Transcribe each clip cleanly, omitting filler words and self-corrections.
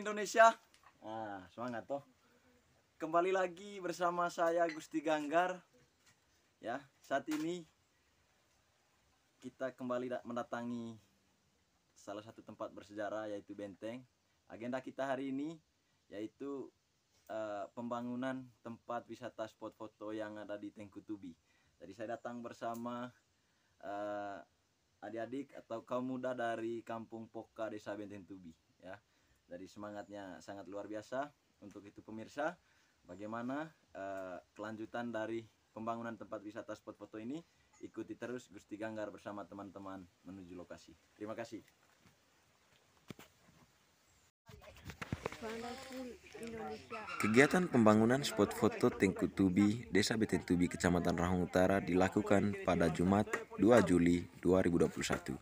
Indonesia. Nah, semangat toh. Kembali lagi bersama saya Gusti Ganggar. Ya, saat ini kita kembali mendatangi salah satu tempat bersejarah yaitu Benteng. Agenda kita hari ini yaitu pembangunan tempat wisata spot foto yang ada di Tengkutubi. Jadi saya datang bersama adik-adik atau kaum muda dari Kampung Poka Desa Benteng Tubi ya. Dari semangatnya sangat luar biasa. Untuk itu pemirsa, bagaimana kelanjutan dari pembangunan tempat wisata spot foto ini, ikuti terus Gusti Ganggar bersama teman-teman menuju lokasi. Terima kasih. Kegiatan pembangunan spot foto Tengkutubi, Desa Benteng Tubi, Kecamatan Rahong Utara dilakukan pada Jumat 2 Juli 2021.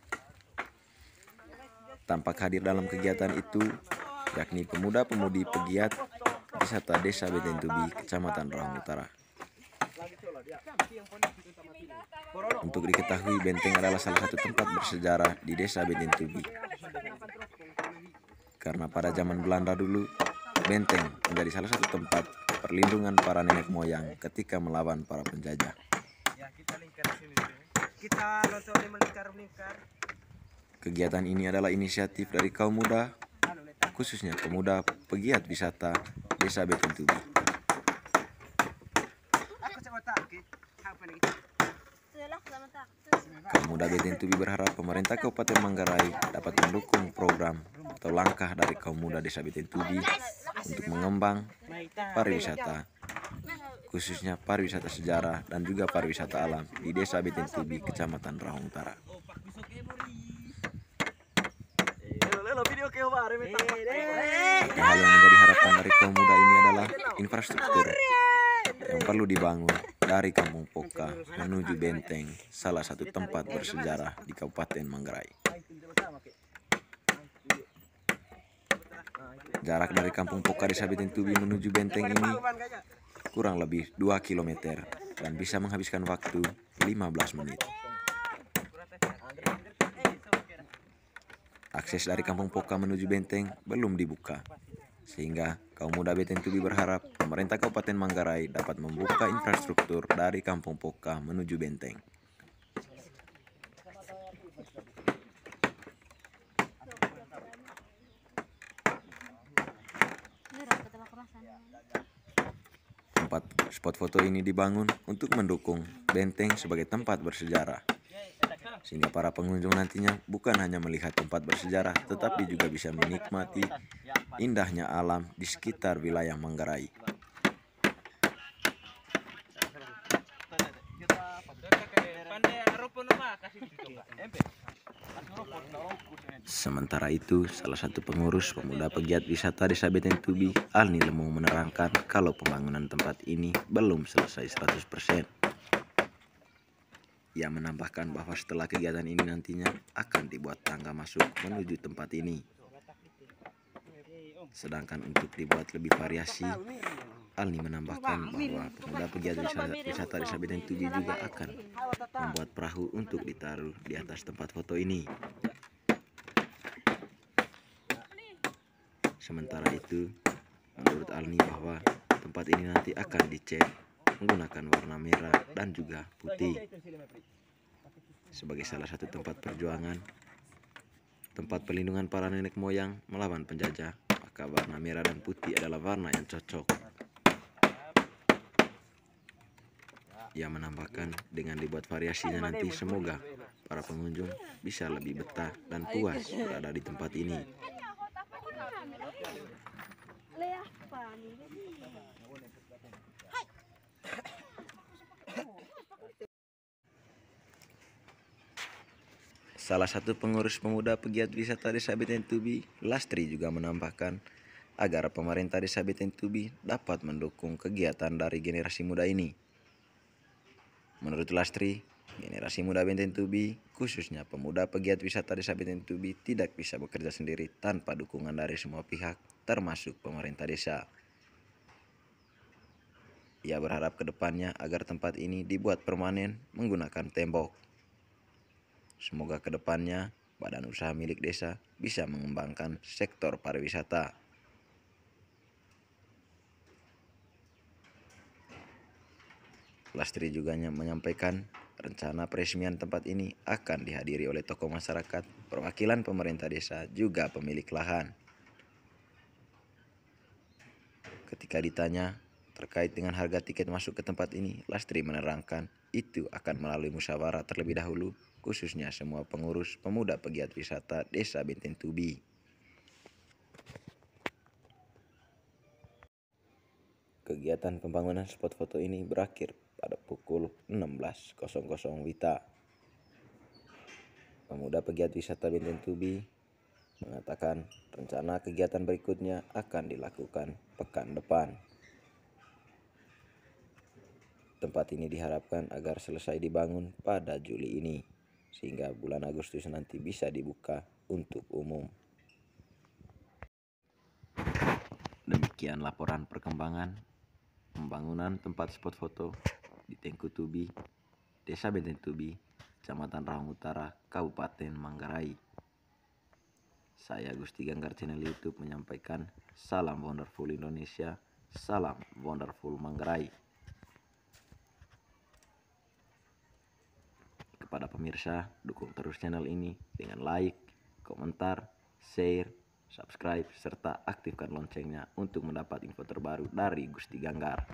Tampak hadir dalam kegiatan itu yakni pemuda-pemudi pegiat wisata Desa Benteng Tubi, Kecamatan Rahong Utara. Untuk diketahui, Benteng adalah salah satu tempat bersejarah di Desa Benteng Tubi. Karena pada zaman Belanda dulu, Benteng menjadi salah satu tempat perlindungan para nenek moyang ketika melawan para penjajah. Kegiatan ini adalah inisiatif dari kaum muda, khususnya pemuda pegiat wisata Desa Benteng Tubi. Kaum muda Benteng Tubi berharap pemerintah Kabupaten Manggarai dapat mendukung program atau langkah dari kaum muda Desa Benteng Tubi untuk mengembang pariwisata, khususnya pariwisata sejarah dan juga pariwisata alam di Desa Benteng Tubi, Kecamatan Rahong Utara. Hal yang menjadi harapan dari kaum muda ini adalah infrastruktur yang perlu dibangun dari Kampung Poka menuju Benteng, salah satu tempat bersejarah di Kabupaten Manggarai. Jarak dari Kampung Poka Desa Benteng Tubi menuju Benteng ini kurang lebih 2 km dan bisa menghabiskan waktu 15 menit. Akses dari Kampung Poka menuju Benteng belum dibuka, sehingga kaum muda Benteng Tubi berharap pemerintah Kabupaten Manggarai dapat membuka infrastruktur dari Kampung Poka menuju Benteng. Tempat spot foto ini dibangun untuk mendukung Benteng sebagai tempat bersejarah, sehingga para pengunjung nantinya bukan hanya melihat tempat bersejarah, tetapi juga bisa menikmati indahnya alam di sekitar wilayah Manggarai. Sementara itu, salah satu pengurus pemuda pegiat wisata Desa Benteng Tubi, Alni Lemung, menerangkan kalau pembangunan tempat ini belum selesai 100%. Ia menambahkan bahwa setelah kegiatan ini nantinya akan dibuat tangga masuk menuju tempat ini. Sedangkan untuk dibuat lebih variasi, Alni menambahkan bahwa pemuda pegiat wisata Desa Benteng Tubi juga akan membuat perahu untuk ditaruh di atas tempat foto ini. Sementara itu, menurut Alni bahwa tempat ini nanti akan dicat menggunakan warna merah dan juga putih. Sebagai salah satu tempat perjuangan, tempat perlindungan para nenek moyang melawan penjajah, maka warna merah dan putih adalah warna yang cocok. Ia menambahkan dengan dibuat variasinya nanti semoga para pengunjung bisa lebih betah dan puas berada di tempat ini. Salah satu pengurus pemuda pegiat wisata Desa Benteng Tubi, Lastri, juga menambahkan agar pemerintah Desa Benteng Tubi dapat mendukung kegiatan dari generasi muda ini. Menurut Lastri, generasi muda Benteng Tubi, khususnya pemuda pegiat wisata Desa Benteng Tubi, tidak bisa bekerja sendiri tanpa dukungan dari semua pihak, termasuk pemerintah desa. Ia berharap ke depannya agar tempat ini dibuat permanen menggunakan tembok. Semoga ke depannya badan usaha milik desa bisa mengembangkan sektor pariwisata Lastri juga menyampaikan rencana peresmian tempat ini akan dihadiri oleh tokoh masyarakat, perwakilan pemerintah desa, juga pemilik lahan. Ketika ditanya terkait dengan harga tiket masuk ke tempat ini, Lastri menerangkan itu akan melalui musyawarah terlebih dahulu, khususnya semua pengurus pemuda pegiat wisata Desa Benteng Tubi. Kegiatan pembangunan spot foto ini berakhir pada pukul 16.00 WITA. Pemuda pegiat wisata Benteng Tubi mengatakan rencana kegiatan berikutnya akan dilakukan pekan depan. Tempat ini diharapkan agar selesai dibangun pada Juli ini, sehingga bulan Agustus nanti bisa dibuka untuk umum. Demikian laporan perkembangan pembangunan tempat spot foto di Tengku Tubi, Desa Benteng Tubi, Kecamatan Raung Utara, Kabupaten Manggarai. Saya Gusti Ganggar channel YouTube menyampaikan salam wonderful Indonesia, salam wonderful Manggarai. Kepada pemirsa, dukung terus channel ini dengan like, komentar, share, subscribe, serta aktifkan loncengnya untuk mendapat info terbaru dari Gusti Ganggar.